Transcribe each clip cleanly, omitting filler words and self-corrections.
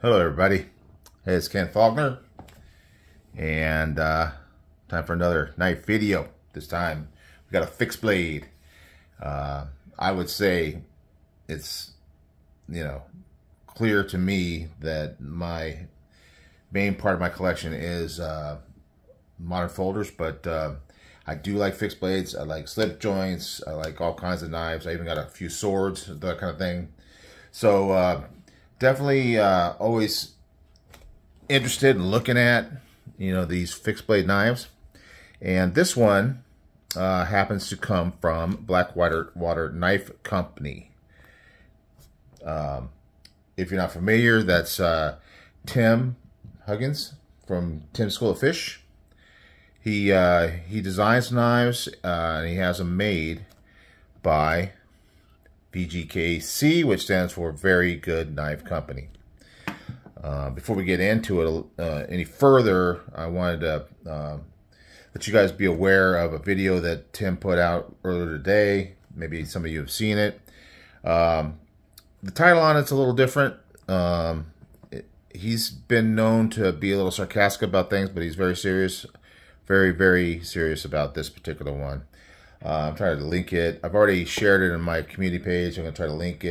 Hello everybody, hey, it's Ken Faulkner, and time for another knife video. This time we got a fixed blade. I would say it's, clear to me that my main part of my collection is modern folders, but I do like fixed blades. I like slip joints. I like all kinds of knives. I even got a few swords, that kind of thing. So definitely always interested in looking at, these fixed blade knives. And this one happens to come from Blackwater Knife Company. If you're not familiar, that's Tim Huggins from Tim's School of Fish. He designs knives and he has them made by VGKC, which stands for Very Good Knife Company. Before we get into it any further, I wanted to let you guys be aware of a video that Tim put out earlier today. Maybe some of you have seen it. The title on it's a little different. He's been known to be a little sarcastic about things, but he's very serious, very, very serious about this particular one. I'm trying to link it. I've already shared it in my community page. I'm going to try to link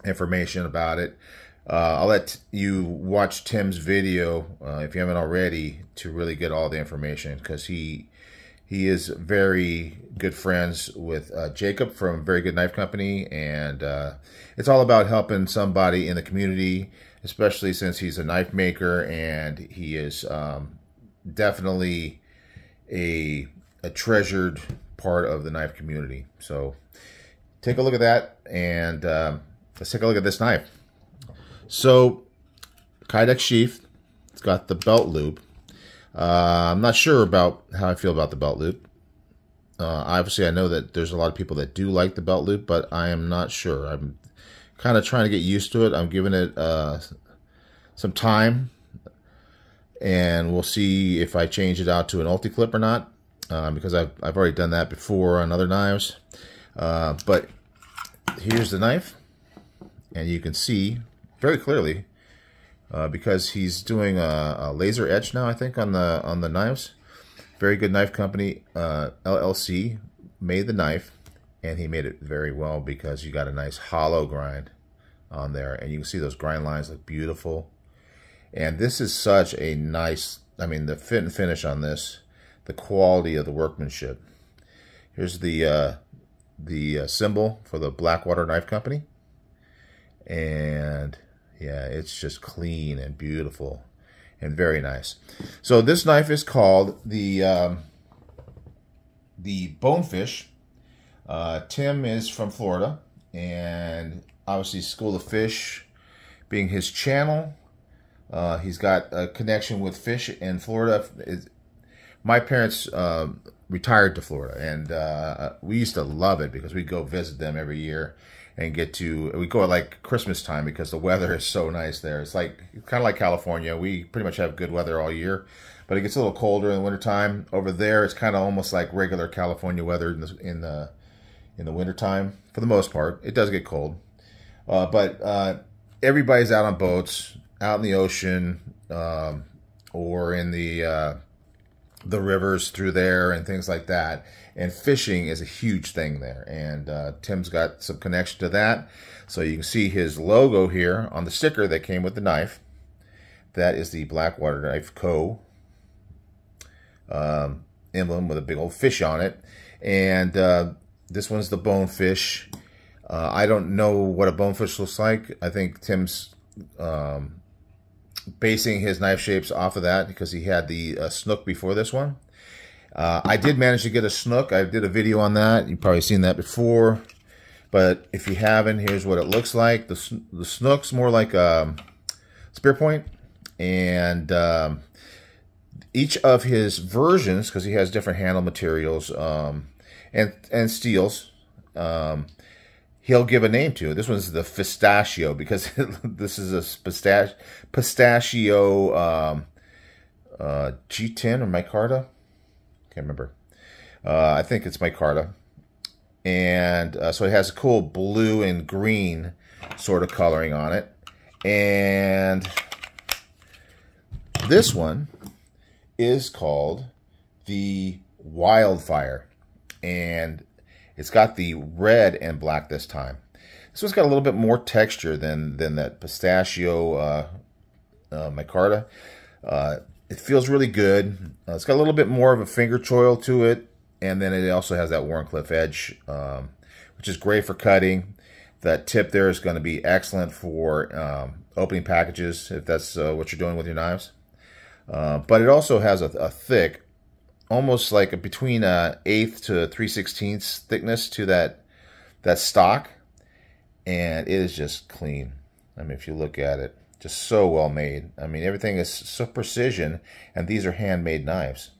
information about it. I'll let you watch Tim's video if you haven't already to really get all the information, because he is very good friends with Jacob from Very Good Knife Company, and it's all about helping somebody in the community, especially since he's a knife maker, and he is definitely a treasured part of the knife community. So take a look at that, and let's take a look at this knife. So Kydex sheath, it's got the belt loop. I'm not sure about how I feel about the belt loop. Obviously I know that there's a lot of people that do like the belt loop, but I am not sure. I'm kind of trying to get used to it. I'm giving it some time, and we'll see if I change it out to an ulti-clip or not. Because I've already done that before on other knives. But here's the knife, and you can see very clearly because he's doing a laser etch now, I think, on the knives. Very Good Knife Company LLC made the knife, and he made it very well, because you got a nice hollow grind on there, and you can see those grind lines look beautiful. And this is such a nice, the fit and finish on this, the quality of the workmanship. Here's the symbol for the Blackwater Knife Company, and yeah, it's just clean and beautiful and very nice. So this knife is called the Bonefish. Tim is from Florida, and obviously School of Fish being his channel, he's got a connection with fish in Florida. My parents retired to Florida, and we used to love it because we'd go visit them every year and we go at like Christmas time because the weather is so nice there. It's kind of like California. We pretty much have good weather all year, but it gets a little colder in the wintertime. Over there, it's kind of almost like regular California weather in the wintertime for the most part. It does get cold, but everybody's out on boats, out in the ocean, or in the rivers through there and things like that. And fishing is a huge thing there. And Tim's got some connection to that. So you can see his logo here on the sticker that came with the knife. That is the Blackwater Knife Co. Emblem with a big old fish on it. And this one's the Bonefish. I don't know what a bonefish looks like. I think Tim's basing his knife shapes off of that, because he had the snook before this one. I did manage to get a snook. I did a video on that. You've probably seen that before, but if you haven't, here's what it looks like. The snook's more like a spear point, and each of his versions, because he has different handle materials and steels, he'll give a name to it. This one's the Pistachio, because this is a pistachio G10 or micarta. Can't remember. I think it's micarta. And so it has a cool blue and green sort of coloring on it. And this one is called the Wildfire, and it's got the red and black this time. This one's got a little bit more texture than that pistachio micarta. It feels really good. It's got a little bit more of a finger choil to it, and then it also has that Wharncliffe edge, which is great for cutting. That tip there is going to be excellent for opening packages if that's what you're doing with your knives. But it also has a thick, almost like between an 1/8 to 3/16 thickness to that stock, and it is just clean. I mean, if you look at it, just so well made. I mean, everything is so precision, and these are handmade knives.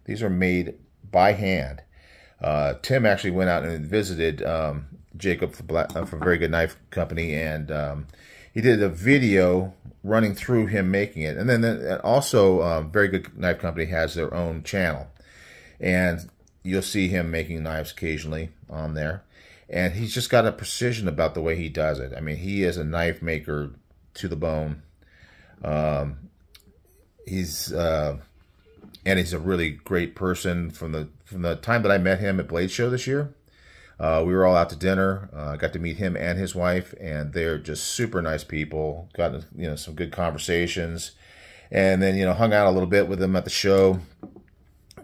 These are made by hand. Tim actually went out and visited Jacob from Very Good Knife Company, and he did a video running through him making it. And then also, Very Good Knife Company has their own channel, and you'll see him making knives occasionally on there. And he's just got a precision about the way he does it. I mean, he is a knife maker to the bone. He's a really great person. From the time that I met him at Blade Show this year, we were all out to dinner. Got to meet him and his wife, and they're just super nice people. Got some good conversations, and then hung out a little bit with them at the show.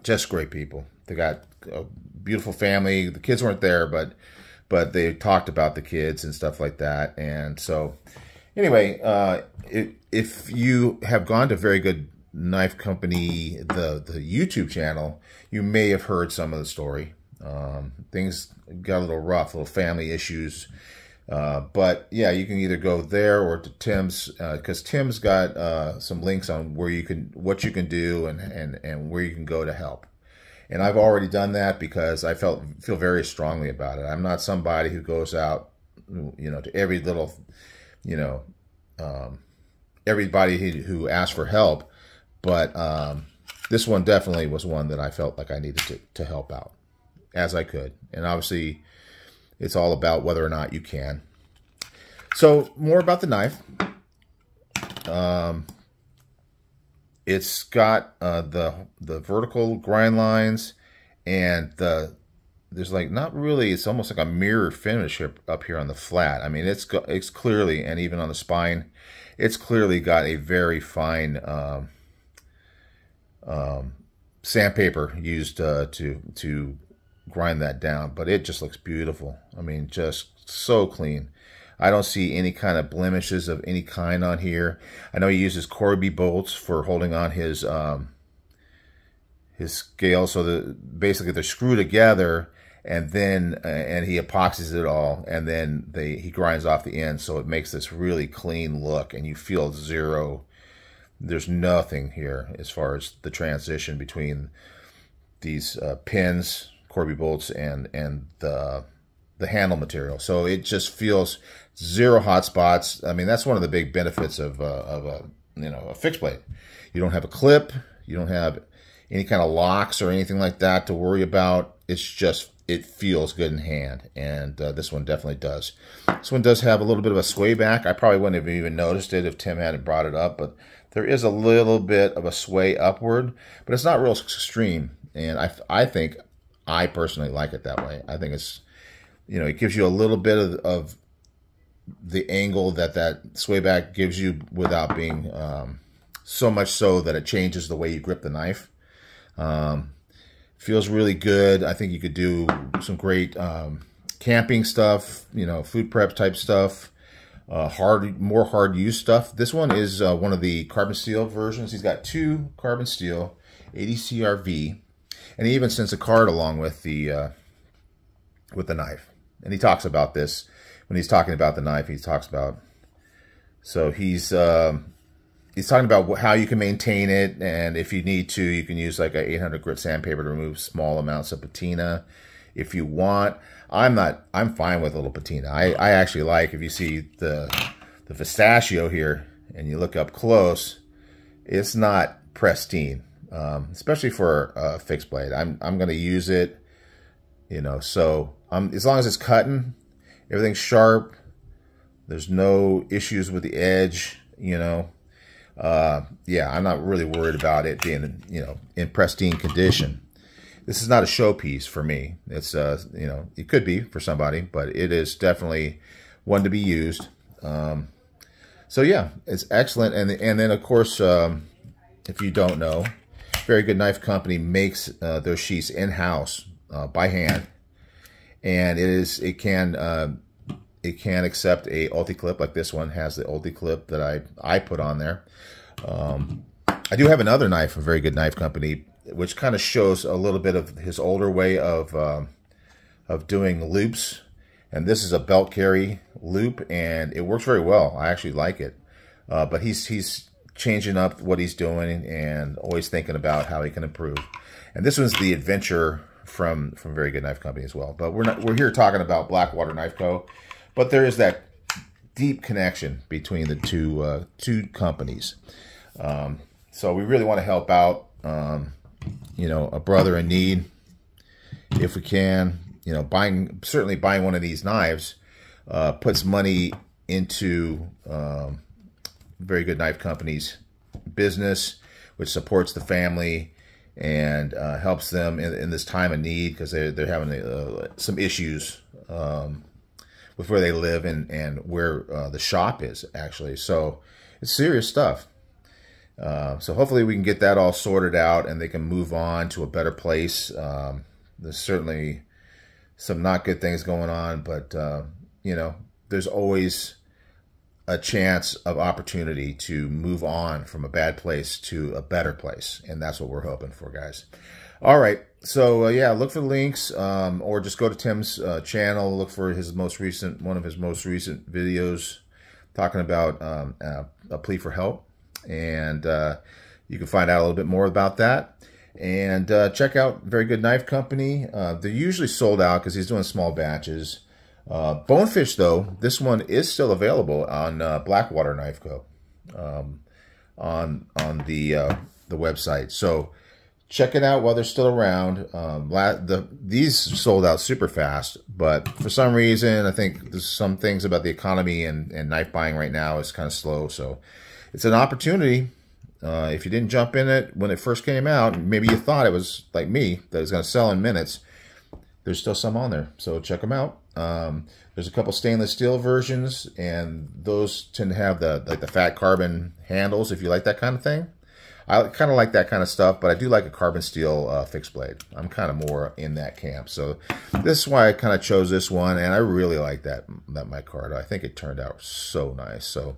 Just great people. They got a beautiful family. The kids weren't there, but they talked about the kids and stuff like that. And so anyway, if you have gone to Very Good Knife Company, the YouTube channel, you may have heard some of the story. Things got a little rough, little family issues. But yeah, you can either go there or to Tim's, because Tim's got some links on where what you can do and where you can go to help. And I've already done that because I feel very strongly about it. I'm not somebody who goes out, to every little, everybody who asks for help. But this one definitely was one that I felt like I needed to help out as I could. And obviously, it's all about whether or not you can. So more about the knife. It's got the vertical grind lines, and there's like not really. It's almost like a mirror finish up here on the flat. I mean, it's clearly, and even on the spine, it's clearly got a very fine sandpaper used to grind that down. But it just looks beautiful. I mean, just so clean. I don't see any kind of blemishes of any kind on here. I know he uses Corby bolts for holding on his scale, so basically they're screwed together, and then and he epoxies it all, and then he grinds off the end, so it makes this really clean look, and you feel zero. There's nothing here as far as the transition between these pins, Corby bolts, and the handle material. So it just feels zero hot spots. I mean, that's one of the big benefits of a fixed blade. You don't have a clip. You don't have any kind of locks or anything like that to worry about. It's just, it feels good in hand, and this one definitely does. This one does have a little bit of a sway back. I probably wouldn't have even noticed it if Tim hadn't brought it up, but there is a little bit of a sway upward, but it's not real extreme, and I think I personally like it that way. I think it's, it gives you a little bit of the angle that sway back gives you without being so much so that it changes the way you grip the knife. Feels really good. I think you could do some great camping stuff, food prep type stuff, more hard use stuff. This one is one of the carbon steel versions. He's got 2 carbon steel 80 CRV, and he even sends a card along with the knife. And he talks about this when he's talking about the knife. He talks about, so he's talking about how you can maintain it, and if you need to, you can use like a 800 grit sandpaper to remove small amounts of patina if you want. I'm fine with a little patina. I actually like, if you see the pistachio here and you look up close, it's not pristine, especially for a fixed blade. I'm going to use it, so as long as it's cutting, everything's sharp, there's no issues with the edge, you know. Yeah, I'm not really worried about it being, you know, in pristine condition. This is not a showpiece for me. It's, you know, it could be for somebody, but it is definitely one to be used. So yeah, it's excellent. And then of course, if you don't know, Very Good Knife Company makes their sheaths in-house by hand, and it can accept a ulti clip like this one has the ulti clip that I put on there. I do have another knife from Very Good Knife Company, which kind of shows a little bit of his older way of doing loops. And this is a belt carry loop, and it works very well. I actually like it. But he's changing up what he's doing and always thinking about how he can improve. And this one's the Adventure from Very Good Knife Company as well. But we're here talking about Blackwater Knife Co. But there is that deep connection between the two companies. So we really want to help out, you know, a brother in need if we can. You know, certainly buying one of these knives puts money into Very Good Knife Company's business, which supports the family and helps them in this time of need, because they're having some issues with where they live and where the shop is actually. So it's serious stuff. So hopefully we can get that all sorted out and they can move on to a better place. There's certainly some not good things going on, but you know, there's always a chance of opportunity to move on from a bad place to a better place, and that's what we're hoping for, guys. All right, so yeah, look for the links, or just go to Tim's channel, look for one of his most recent videos talking about a plea for help, and you can find out a little bit more about that. And check out Very Good Knife Company. They're usually sold out because he's doing small batches. Bonefish, though, this one is still available on Blackwater Knife Co. On the website. So check it out while they're still around. These sold out super fast, but for some reason, I think there's some things about the economy and knife buying right now is kind of slow. So it's an opportunity. If you didn't jump in it when it first came out, maybe you thought it was like me, that it was going to sell in minutes, there's still some on there. So check them out. There's a couple stainless steel versions, and those tend to have the fat carbon handles if you like that kind of thing. I kind of like that kind of stuff, but I do like a carbon steel fixed blade. I'm kind of more in that camp. So this is why I kind of chose this one, and I really like that micarta. I think it turned out so nice. So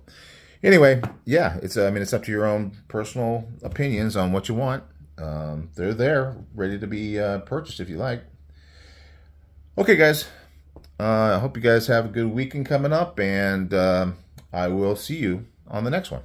anyway, yeah, I mean, it's up to your own personal opinions on what you want. They're there, ready to be purchased if you like. Okay, guys. I hope you guys have a good weekend coming up, and I will see you on the next one.